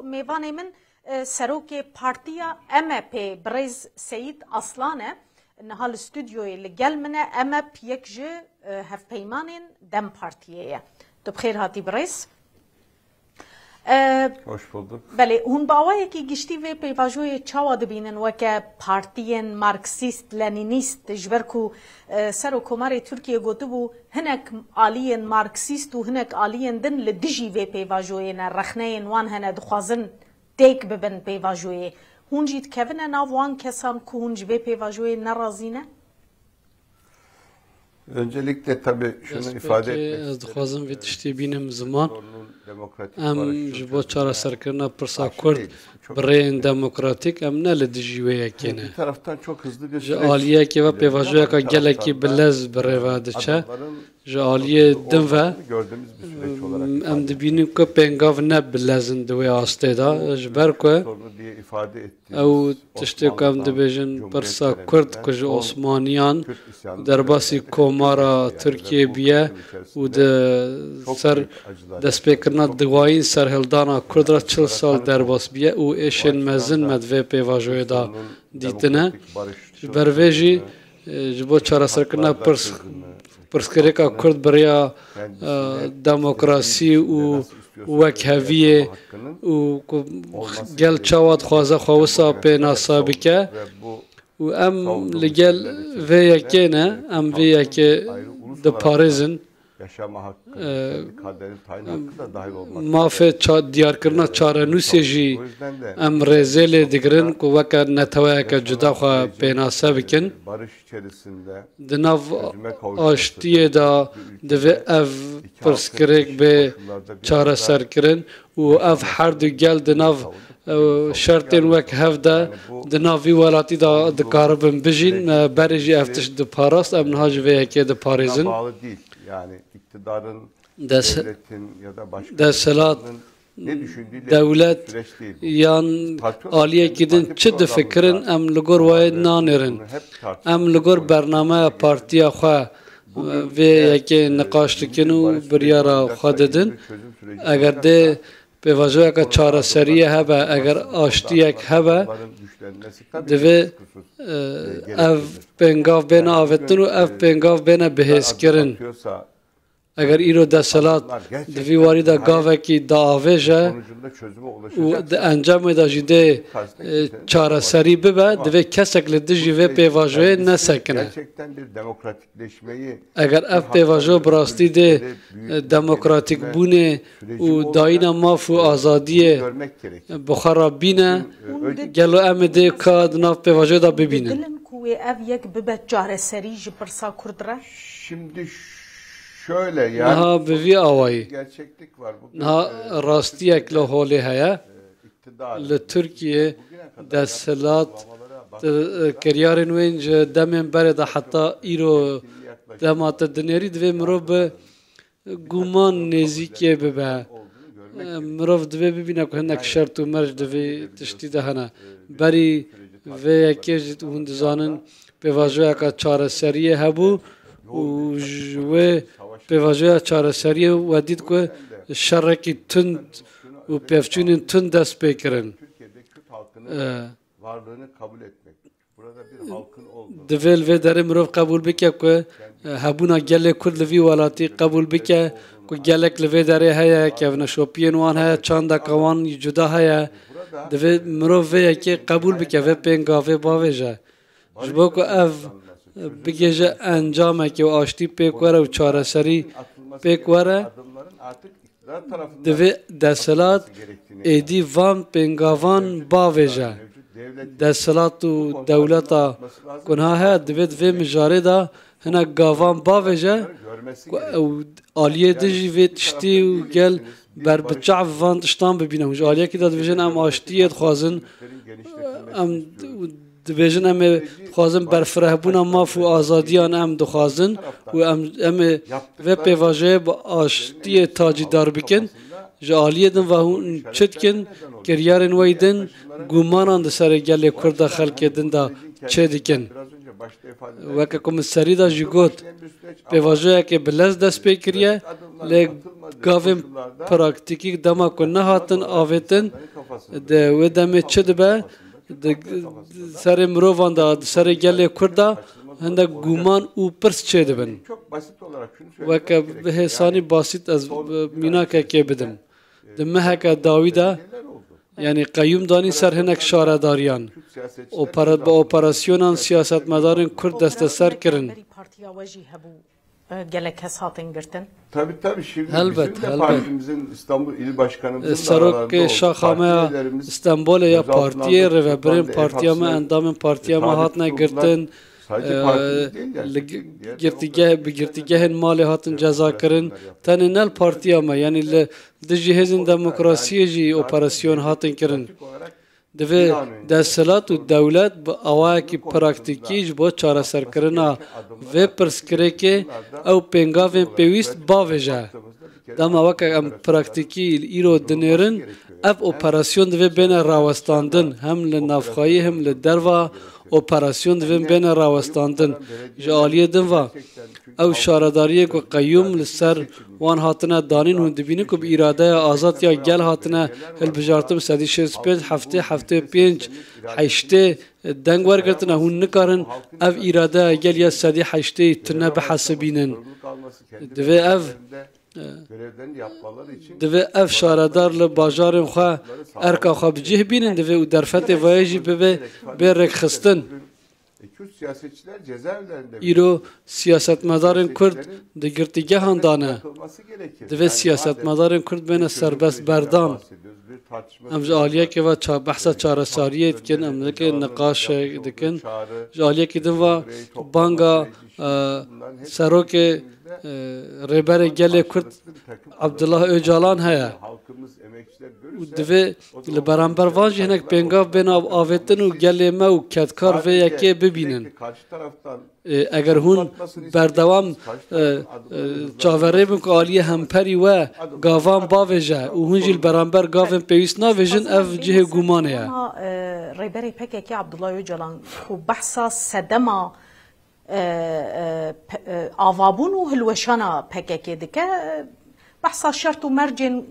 میوان من سروک پارتیا MHP برز سید اصلانه نهال استودیوی لگل منه MHP یک جه هف پیمانین دم پارتیه تو بخیر هاتی برز Hoş bulduk. بله هون باوایی که گشتی و پیواجوی چاوا دبینن وکه پارتیین مارکسیست لنینیست جبرکو سر و کمار ترکیه گوتو بو هنک آلیین مارکسیست و هنک آلیین دن لدجی و پیواجوی نرخنین وان هنه دخوازن تیک ببن پیواجوی هون جید کهونه ناو وان کسان که هون جوی پیواجوی نرازینه؟ Öncelikle tabii şunu ifade etmek istedim. Dixwazim vê tiştê bînim ziman em ji bo çareserkirina pirsa Kurd bi rêyên demokratîk em ne li dijî wê yekê ne. Bir taraftan çok hızlı bir Ji aliyekê ve pêvajoyeka gelekî bilez bi rêve diçe ji aliyê din ve em dibînin ku pêngav ne bilezin di wê astê da ji ber ku ew tiştê ku em dibêjin pirsa Kurd ku ji Osmaniyan derbasî komara Tirkiye biye û di ser destpêkirina diwayîn serhildana Kurd ra 40 sal derbas biye û êşên mezin me di vê pêvajoyê da dîtine ji ber vê jî ji bo çareserkirina pirskirêka Kurd biriya demokrasî û wekheviyê û ku gel çawa dixwaze xwe wisa pênasa bike û em li gel vê yekê ne em vê yekê diparêzin mafê diyarkirina çarenûsê jî em rêzê lê digirin ku weke neteweyeke cuda xwe pênase bikin di nav aştiyê da divê ev pirskirêk bê çareserkirin û ev her du gel di nav şertên wek hev de di nav vî welatî da dikaribin bijîn berê jî ev tişt diparast em niha ji vê yekê diparêzin deselat devlet yan aliyekî din çi difikirin em li gor wê nanêrin em li gor bernameya partiya xwe vê yekê niqaş dikin û biryara xwe didin eger dê pêvajoyeka çareseriyê hebe eger aştiyek hebe divê ev pêngav bêne avêtin û ev pêngav bêne bihêzkirin eger îro deselat di vî warî de gavekî diavêje û di encamê de jî dê çareserî bibe divê kesek li dijî vê pêvajoyê nesekine eger ev pêvajo bi rastî dê demokratîkbûnê û dayîna maf û azadiyê bi xwe re bîne gelo em ê dê ka di nav pêvajoyê da bibînin. Dilin ku ev yek bibe çareserî ji pirsa Kurd re? Şimdi şöyle yani niha bi vî awayî niha rastiyek li holê heye li Tirkiye desthilat kiryarên wê ji demên berê de heta îro dema te dinêrî divê mirov bi guman nêzîkê bibe mirov divê bibîne ku hinek şert û merc di vê tiştî de hene berî vê yekê jî hûn dizanin pêvajoyeka çareseriyê hebû û ji wê pêvajoya çareseriyê we dît ku şerekî tund û pevçûnên tund dest pê kirin divê li vê derê mirov qebûl bike ku hebûna gelê Kurd li vî welatî qebûl bike ku gelek li vê derê heye kevneşopiyên wan heye çandeka wan cuda heye divê mirov vê yekê qebûl bike vê pêngavê bavê je ji bo ku ev bigêje encamekê û aştî pêk were û çareserî pêk were divê deselat êdî van pêngavan bavê je deselat û dewleta ku niha heye divê di vê mijarê da hinek gavan bavê je ew aliyê din jî vê tiştî û gel berbiçav van tiştan bibîne ji aliyekî de dibêjin em aştiyê dixwazin em dibêjin em ê dixwazin berfirehbûna maf û azadiyan em dixwazin û em ê vê pêvajoyê bi aştiyê tacîdar bikin ji aliyê din ve hûn çi dikin kiryarên wê din gumanan di serê gelê Kurd de xelkê din da çê dikin weke ku min serî da jî got pêvajoyekê bilez dest pê kiriye lê gavên praktîkî dema ku nehatin avêtin de ve deme çi dibe serê mirovan da serê gelê Kurd da hindek guman û pirs çê dibin. Weke bi hêsanî basit ez mînakekê bidim. Di meheke dawî de yani qayyum danî ser hinek şaredariyan. Bi operasyonan siyasetmedarên Kurd desteser kirin. Gelek kes hatin girtin. Tabii şimdi bizim de partimizin İstanbul İl Başkanımızın Serok Şaxameya İstanbul'e ya partiye revebirin partiyama endamın partiyama hatına girtin. Girtigehin mali hatın ceza kirin. Teninel partiyama yani le dijihezin demokrasiye jî operasyon hatın kirin. Divê desthilat û dewlet bi awayekî praktikî ji bo çareserkirina vê pirsgirêkê ew pêngavên pêwîst bavêje. Dema weke em praktikî îro dinêrin, ev operasyon divê bêne rawestandin hem li navxayî hem li derva operasyon divê bêne rawestandin. Ji aliyê din ve ew şaredariyê ku qeyyûm li ser wan hatine danîn hûn dibînin ku bi îradeya azad ya gel hatine hilbijartin sedî şêst pênc heftê pênc heştê deng wergirtine hûn nikarin ev îradeya gel ya sedî heştê tune bihesibînin. Divê ev şaredar li bajarên xwe erka xwe bicih bînin divê û derfetê vayê jî bibe bê rêkxistin. İro siyasetmedarên Kurd di girtîgehan dane. Divê siyasetmedarên Kurd bêne serbest berdan. Em ji aliyekê ve behsa çareseriyê dikin, em dikin niqaşê dikin. Ji aliyekê din ve banga serokê rêberê gelê Kurd Abdullah Öcalan heye. Divê li beramber van jî hinek pêngav bên avêtin û gelê me û ketkar vê yekê bibînin. Eger hûn berdewam çaverê bin ku aliyê hemperî we gavan bavêje û hûn jî li beramber gavên pêwîst navêjin ev cihê gumanê ye. Rêberê PKK Abdullah Öcalan ku behsa sedema avabûn û hilweşana PKK dike behsa şert û mercên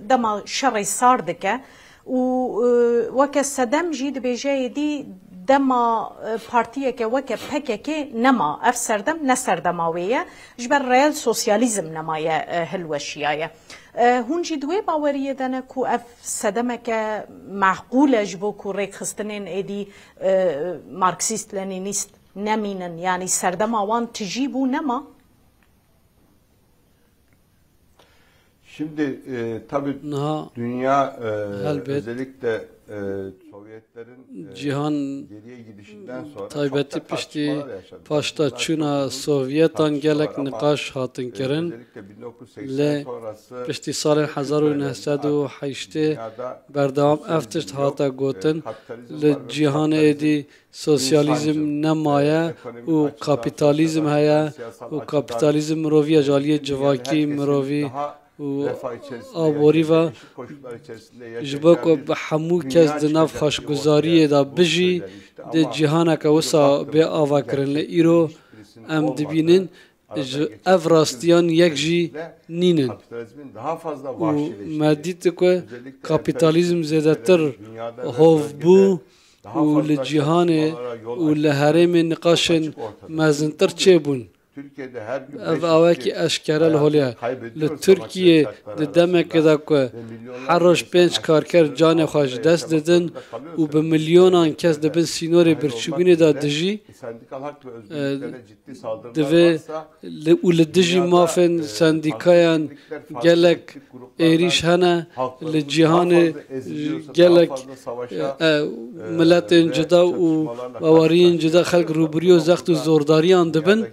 dema şerê sar dike û weke sedem jî dibêje êdî dema partiyeke weke PKK nema ev serdem ne serdema wê ye ji ber reel sosyalîzm nemaye hilweşiya ye. Hûn jî di wê baweriyê de ne ku ev sedemeke meqûl e ji bo ku rêkxistinên êdî Marksîst Lenînîst nemînin yani serdema wan tijî bû nema? Şimdi tabii dünya özellikle Sovyetlerin geriye gidişinden sonra taybeti pişti paşta çuna Sovyetan gelek niqaş hatın kirin le pişti salên 1908 berdewam ev tişt hata gotin li cîhanê êdî sosyalîzm nemaye û kapîtalîzm heye û kapîtalîzm miroviya ji aliyê civakî mirovî aborî ve ji bo ku bi hemû kes di nav xweşguzariyê de bijî di cîhaneke wisa bê avakirin li îro em dibînin ji ev rastiyan yek jî nînin û me dît ku kapîtalîzm zêdetir hovbû û li cîhanê û li herêmên niqaşên mezintir çêbûn. Ev awekî eşkere li holê ye. Li Tirkiye di demekê de ku her roj 5 karker canê xwe ji dest didin û bi milyonan kes dibin sînorê birçîbûnê de dijî divê û li dijî mafên sendîkayan gelek êrîş hene li cîhanê gelek miletên cida û baweriyên cida xelk rûbirî û zext û zordariyan dibin.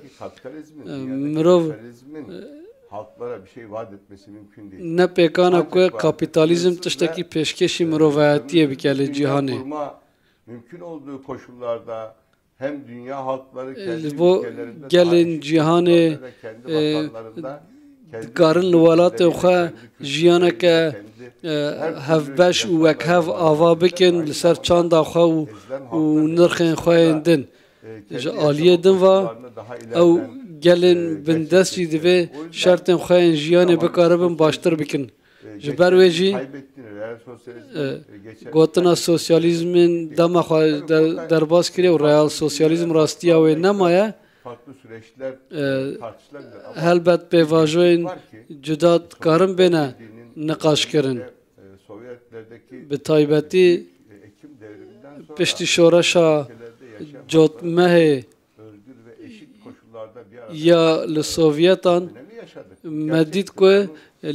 Mirov ne pêkana ku kapîtalîzm tiştekî pêşkêşî mirovayetiyê bike li cîhanê. Mümkün olduğu koşullarda hem dünya halkları kendi bo gelin cîhanê dikarin li welatên xwe jiyaneke hevbeş û wekhev ava bikin li ser çanda xwe û nirxên xwe yên din. Ji aliyê din ve ew gelin bin dest jî divê şertên xwe yên jiyanê bikaribin baştir bikin. Ji ber wê jî gotina sosyalizmin dema xwe derbas kiriye û real sosyalizm rastiya wê nemaye. Helbet pêvajoyên cuda dikarin bêne niqaşkirin. Bi taybetî piştî şoreşa cotmehê ya li Sovyetan me dît ku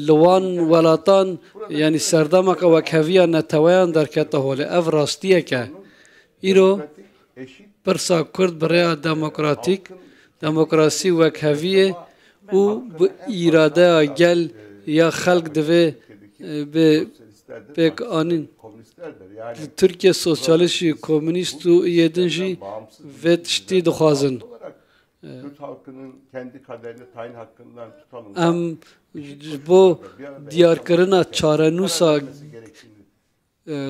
li wan welatan yanî serdemeka wekheviya neteweyan derkete holê. Ev rastiyek e. Îro pirsa Kurd bi rêya demokratîk demokrasî wekheviyê û bi îradeya gel ya xelk divê bi pêkanîn Türkiye Sosyalist jî Komünîst û yêdin jî vê tiştî dixwazin. Em ji bo diyarkirina çarenûsa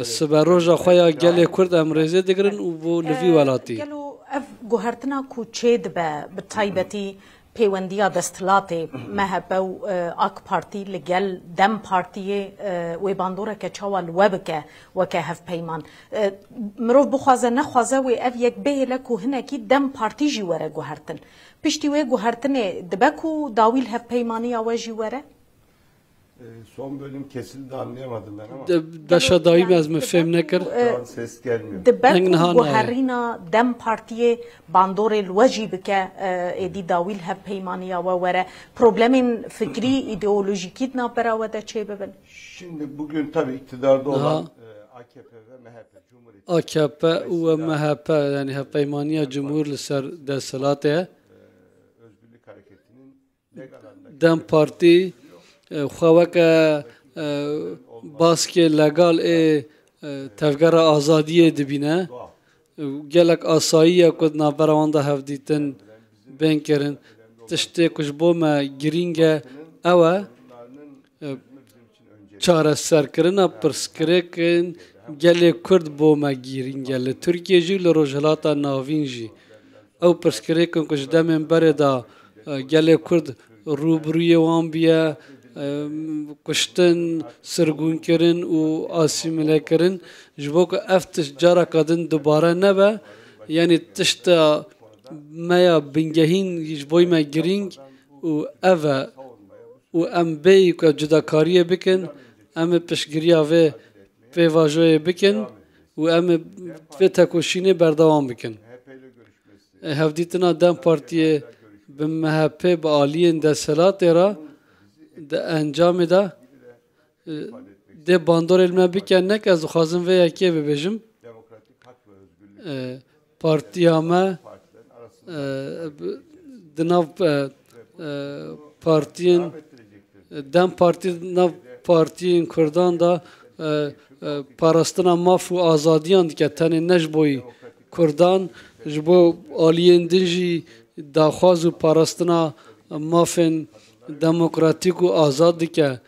siberoja xwe ya gelê Kurd em rêzê digirin û bo li vî welatî. Ev guhertina ku çê dibe bi taybetî pêwendiya desthilatê MHP û AK Partî li gel Dem Partiyê wê bandoreke çawa li we bike weke hevpeyman. Mirov bixwaze nexwaze wê ev yek bêhêle ku hinekî Dem Partî jî were guhertin. Piştî wê guhertinê dibe ku dawîl hevpeymaniya we jî were? Son bölüm kesildi, anlayamadım ben ama. Beşa daîm ez min fêm nekir. Şu an ses gelmiyor. Dibe ku guherîna Dem Partiyê bandorê li we jî bike êdî dawîl hevpeymaniya we were. Problemên fikrî, ideolojikî navbera we de çê bibin? Şimdi bugün tabii iktidarda olan AKP ve MHP, Cumhur İttifakı. AKP û MHP yani hevpeymaniya Cumhur li ser desthilatê ye. Özgürlük Hareketi'nin legal Dem Partî xweweke baskê legal ê tevgera azadiyê dibîne. Gelek asayî ku navbera wan de hevdîtin bên kirin. Tiştê ku ji bo me girîng e ew e çareserkirina pirsgirêkên gelê Kurd bo me girîng e. Li Tirkiye jî li rojhilata navîn jî ew pirsgirêkin ku ji demên berê da gelê Kurd rûbirûyê wan bîye kuştin, sirgûnkirin û asîmîlekirin ji bo ku ev tişt careka din dubare nebe yanî tişta me ya bingehîn ji bo me girîng û ev e û em bêyî ku cudakariyê bikin em ê piştgiriya vê pêvajoyê bikin û em ê vê tekoşînê berdewam bikin. Hevdîtina Dem Partiyê bi MHP bi aliyên desthilatê ra di encamê de dê bandorê li me bike nek ez dixwazim vê yekê bibêjim partiya me di nav partiyên Dem Partî nav partiyên Kurdan da parastina maf û azadiyan dike tenê ne ji bo Kurdan ji bo aliyên din jî daxwaz û parastina mafên demokratîk û azad dike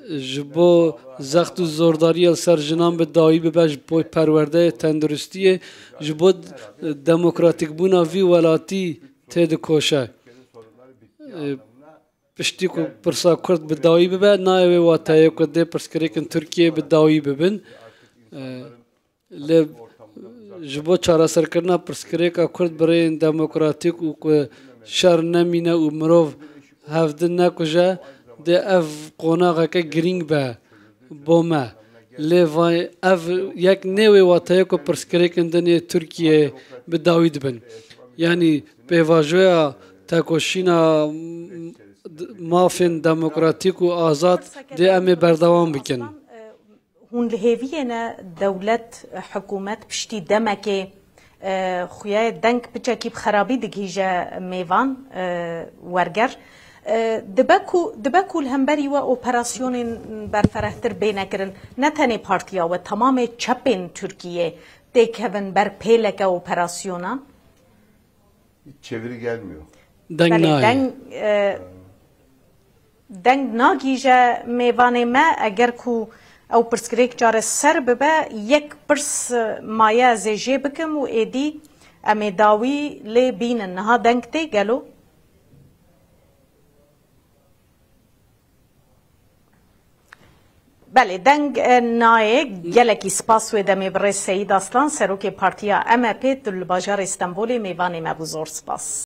ji bo zext û zordariyê li ser jinan bi dawî bibe ji bo perwerdeyê tenduristiyê ji bo demokratîkbûna vî welatî tê dikoşe. Piştî ku pirsa Kurd bi dawî bibe nayê wê wateye ku dê pirsgirêkên Tirkiyeyê bi dawî bibin. Lê ji bo çareserkirina pirsgirêka Kurd bi rêyên demokratîk û ku şer nemîne û mirov hevdin nekuje dê ev qonaxeke girîng be bo me. Lê ev yek nê wê wateye ku pirsgirêkên dinê Tirkiyeyê bi dawî dibin. Yanî pêvajoya tekoşîna mafên demokratîk û azad dê em ê berdewam bikin. Hûn li hêviyê dewlet hikûmet piştî demekê xuyayê deng biçekî bi xerabî digihîje mêvan werger. Dibe ku li hemberî we operasyonên berferehtir bênekirin ne tenê partiya we tamamê çepên Tirkiyê têkevin ber pêleke operasyonan? Hiç çeviri gelmiyor. Deng nagîje mêvanê me eger ku ew pirsgirêk care ser bibe yek pirs maye ez ê jê bikim û êdî em ê dawî lê bînin. Niha deng tê gelo? بله دنگ نایک گلکی سپاس و دمی بر سید اصلان سروک پارتیا MHP دل باجار استانبول میوان مبوزور سپاس